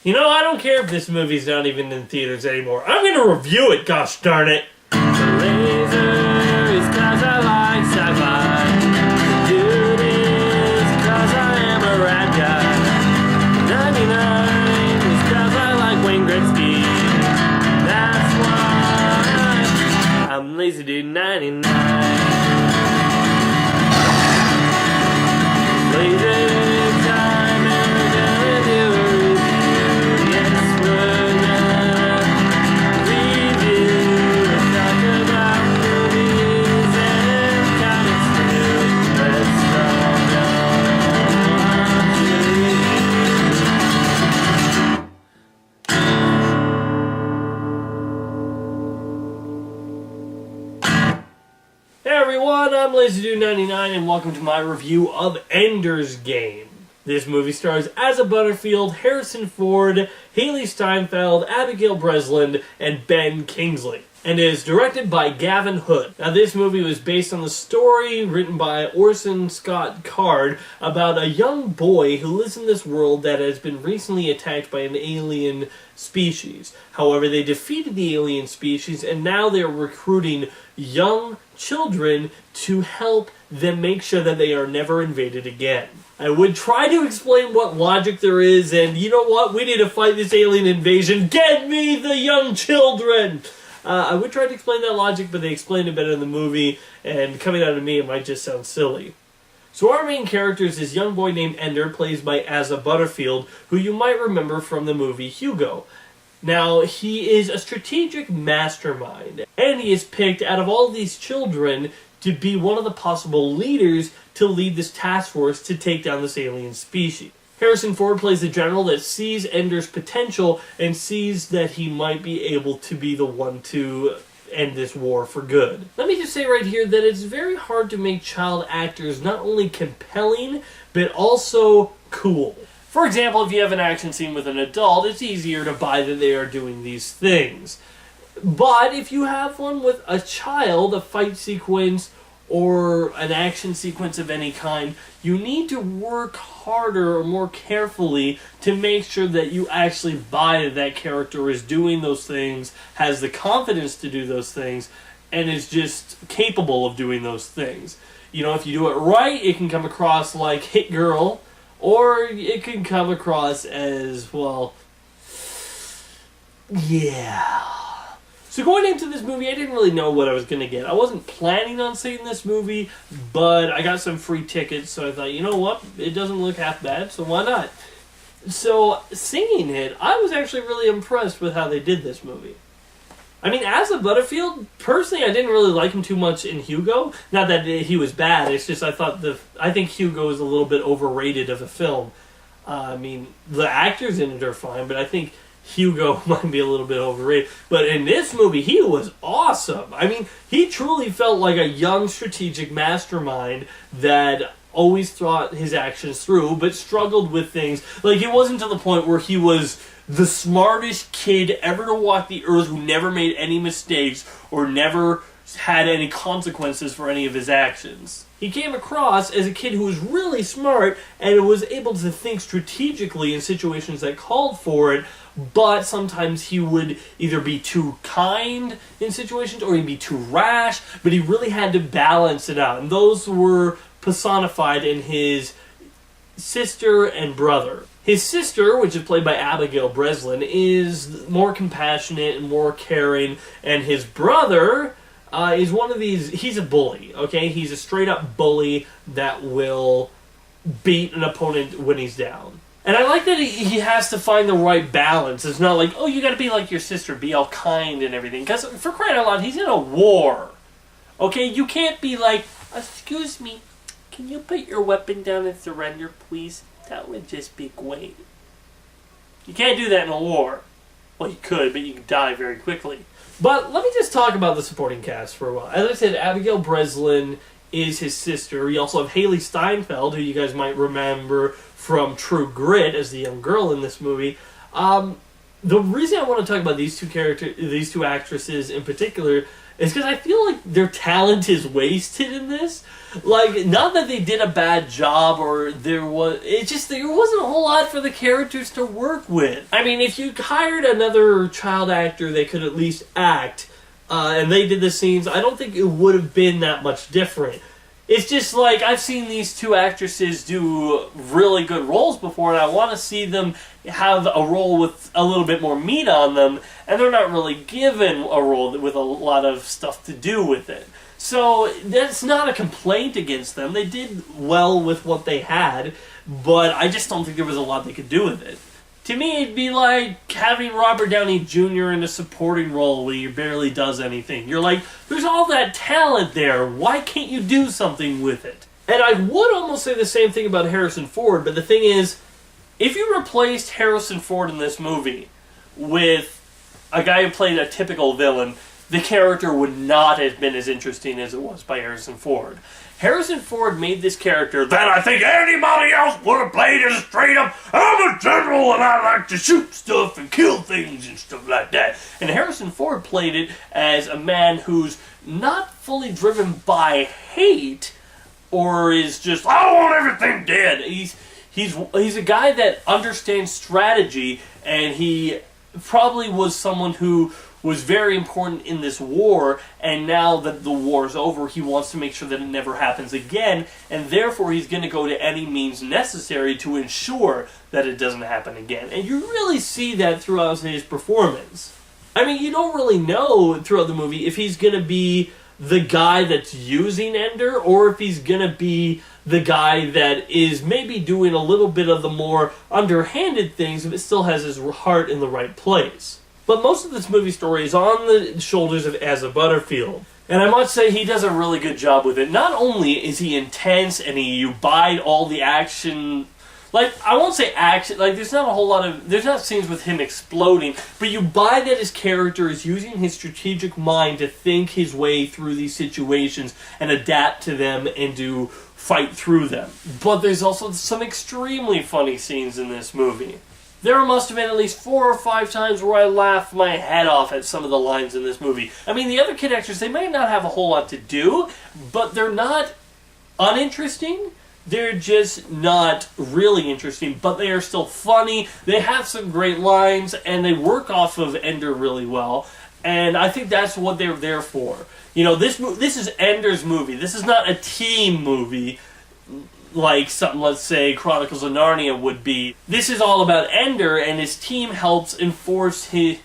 You know, I don't care if this movie's not even in theaters anymore. I'm gonna review it, gosh darn it! The laser is 'cause I like sci-fi. The dude is 'cause I am a rad guy. 99 is 'cause I like Wayne Gretzky. That's why I'm Lazy Dude 99. Laser time and we're gonna do a review. Yes, we're gonna review. Let's talk about movies and comics too. Let's all go watch a review. Hey everyone, I'm LazyDude99 and welcome to my review of Ender's Game. This movie stars Asa Butterfield, Harrison Ford, Haley Steinfeld, Abigail Breslin, and Ben Kingsley, and is directed by Gavin Hood. Now, this movie was based on the story written by Orson Scott Card about a young boy who lives in this world that has been recently attacked by an alien species. However, they defeated the alien species, and now they're recruiting young children to help them make sure that they are never invaded again. I would try to explain what logic there is, and you know what? We need to fight this alien invasion. Get me the young children! I would try to explain that logic, but they explained it better in the movie, and coming out of me, it might just sound silly. So our main character is this young boy named Ender, played by Asa Butterfield, who you might remember from the movie Hugo. Now, he is a strategic mastermind, and he is picked out of all these children to be one of the possible leaders to lead this task force to take down this alien species. Harrison Ford plays the general that sees Ender's potential and sees that he might be able to be the one to end this war for good. Let me just say right here that it's very hard to make child actors not only compelling, but also cool. For example, if you have an action scene with an adult, it's easier to buy that they are doing these things. But if you have one with a child, a fight sequence, or an action sequence of any kind, you need to work harder or more carefully to make sure that you actually buy that that character is doing those things, has the confidence to do those things, and is just capable of doing those things. You know, if you do it right, it can come across like Hit Girl, or it can come across as, well, yeah. So going into this movie, I didn't really know what I was going to get. I wasn't planning on seeing this movie, but I got some free tickets, so I thought, you know what, it doesn't look half bad, so why not? So, seeing it, I was actually really impressed with how they did this movie. I mean, Asa Butterfield, personally, I didn't really like him too much in Hugo. Not that he was bad, it's just I think Hugo is a little bit overrated of a film. I mean, the actors in it are fine, but I think Hugo might be a little bit overrated. But in this movie, he was awesome. I mean, he truly felt like a young strategic mastermind that always thought his actions through, but struggled with things. Like, it wasn't to the point where he was the smartest kid ever to walk the earth who never made any mistakes or never had any consequences for any of his actions. He came across as a kid who was really smart and was able to think strategically in situations that called for it, but sometimes he would either be too kind in situations or he'd be too rash, but he really had to balance it out. And those were personified in his sister and brother. His sister, which is played by Abigail Breslin, is more compassionate and more caring, and his brother is one of these, he's a bully, okay? He's a straight-up bully that will beat an opponent when he's down. And I like that he has to find the right balance. It's not like, oh, you gotta be like your sister, be all kind and everything. Because, for crying out loud, he's in a war. Okay? You can't be like, excuse me, can you put your weapon down and surrender, please? That would just be great. You can't do that in a war. Well, you could, but you could die very quickly. But let me just talk about the supporting cast for a while. As I said, Abigail Breslin is his sister. You also have Haley Steinfeld, who you guys might remember from True Grit as the young girl in this movie. The reason I want to talk about these two actresses in particular is because I feel like their talent is wasted in this. Like, not that they did a bad job or there wasn't a whole lot for the characters to work with. I mean, if you hired another child actor, they could at least act, and they did the scenes, I don't think it would have been that much different. It's just like, I've seen these two actresses do really good roles before, and I want to see them have a role with a little bit more meat on them, and they're not really given a role with a lot of stuff to do with it. So, that's not a complaint against them. They did well with what they had, but I just don't think there was a lot they could do with it. To me, it'd be like having Robert Downey Jr. in a supporting role where he barely does anything. You're like, there's all that talent there. Why can't you do something with it? And I would almost say the same thing about Harrison Ford, but the thing is, if you replaced Harrison Ford in this movie with a guy who played a typical villain, the character would not have been as interesting as it was by Harrison Ford. Harrison Ford made this character that I think anybody else would have played as straight up, I'm a general and I like to shoot stuff and kill things and stuff like that. And Harrison Ford played it as a man who's not fully driven by hate or is just, I want everything dead. He's a guy that understands strategy, and he probably was someone who was very important in this war, and now that the war's over, he wants to make sure that it never happens again, and therefore he's going to go to any means necessary to ensure that it doesn't happen again. And you really see that throughout his performance. I mean, you don't really know throughout the movie if he's going to be the guy that's using Ender, or if he's going to be the guy that is maybe doing a little bit of the more underhanded things, but still has his heart in the right place. But most of this movie story is on the shoulders of Asa Butterfield. And I must say, he does a really good job with it. Not only is he intense and you buy all the action, like, I won't say action, like, there's not scenes with him exploding, but you buy that his character is using his strategic mind to think his way through these situations and adapt to them and to fight through them. But there's also some extremely funny scenes in this movie. There must have been at least 4 or 5 times where I laughed my head off at some of the lines in this movie. I mean, the other kid actors, they might not have a whole lot to do, but they're not uninteresting. They're just not really interesting, but they are still funny. They have some great lines, and they work off of Ender really well. And I think that's what they're there for. You know, this is Ender's movie. This is not a team movie like something, let's say, Chronicles of Narnia would be. This is all about Ender, and his team helps enforce and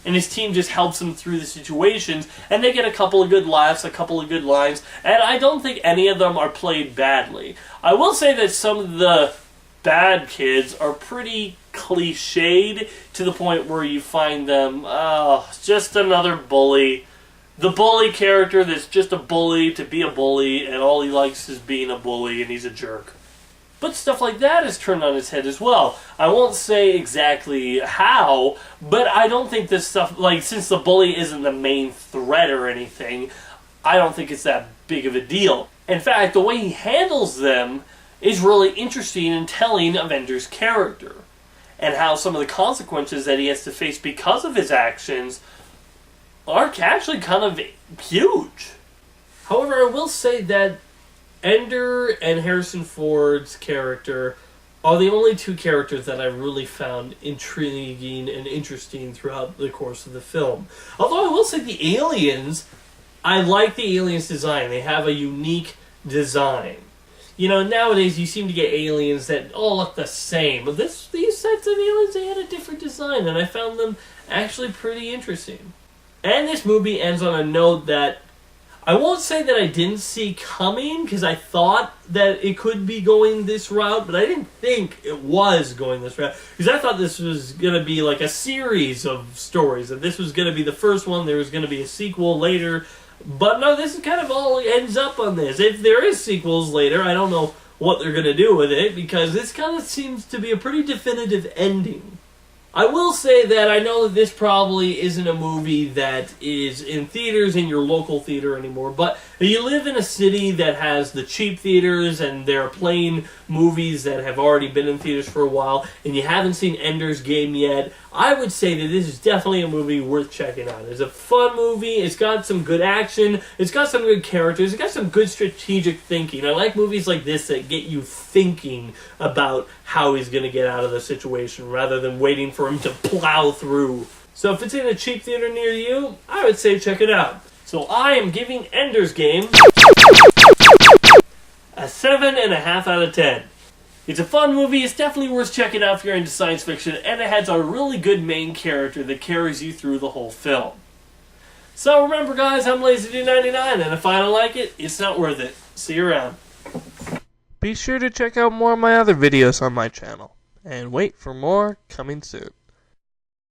his team just helps him through the situations, and they get a couple of good laughs, a couple of good lines, and I don't think any of them are played badly. I will say that some of the bad kids are pretty cliched to the point where you find them, just another bully. The bully character that's just a bully to be a bully, and all he likes is being a bully, and he's a jerk. But stuff like that is turned on its head as well. I won't say exactly how, but I don't think this stuff, like, since the bully isn't the main threat or anything, I don't think it's that big of a deal. In fact, the way he handles them is really interesting and telling of Ender's character, and how some of the consequences that he has to face because of his actions are actually kind of huge. However, I will say that Ender and Harrison Ford's character are the only two characters that I really found intriguing and interesting throughout the course of the film. Although I will say the aliens, I like the aliens' design. They have a unique design. You know, nowadays you seem to get aliens that all look the same. But these sets of aliens, they had a different design, and I found them actually pretty interesting. And this movie ends on a note that I won't say that I didn't see coming, because I thought that it could be going this route, but I didn't think it was going this route, because I thought this was going to be like a series of stories, and this was going to be the first one, there was going to be a sequel later, but no, this is kind of all ends up on this. If there is sequels later, I don't know what they're going to do with it, because this kind of seems to be a pretty definitive ending. I will say that I know that this probably isn't a movie that is in theaters in your local theater anymore, but if you live in a city that has the cheap theaters and they're playing movies that have already been in theaters for a while, and you haven't seen Ender's Game yet, I would say that this is definitely a movie worth checking out. It's a fun movie, it's got some good action, it's got some good characters, it's got some good strategic thinking. I like movies like this that get you thinking about how he's going to get out of the situation rather than waiting for him to plow through. So if it's in a cheap theater near you, I would say check it out. So I am giving Ender's Game a 7.5 out of 10. It's a fun movie, it's definitely worth checking out if you're into science fiction, and it has a really good main character that carries you through the whole film. So remember guys, I'm LazyD99, and if I don't like it, it's not worth it. See you around. Be sure to check out more of my other videos on my channel, and wait for more coming soon.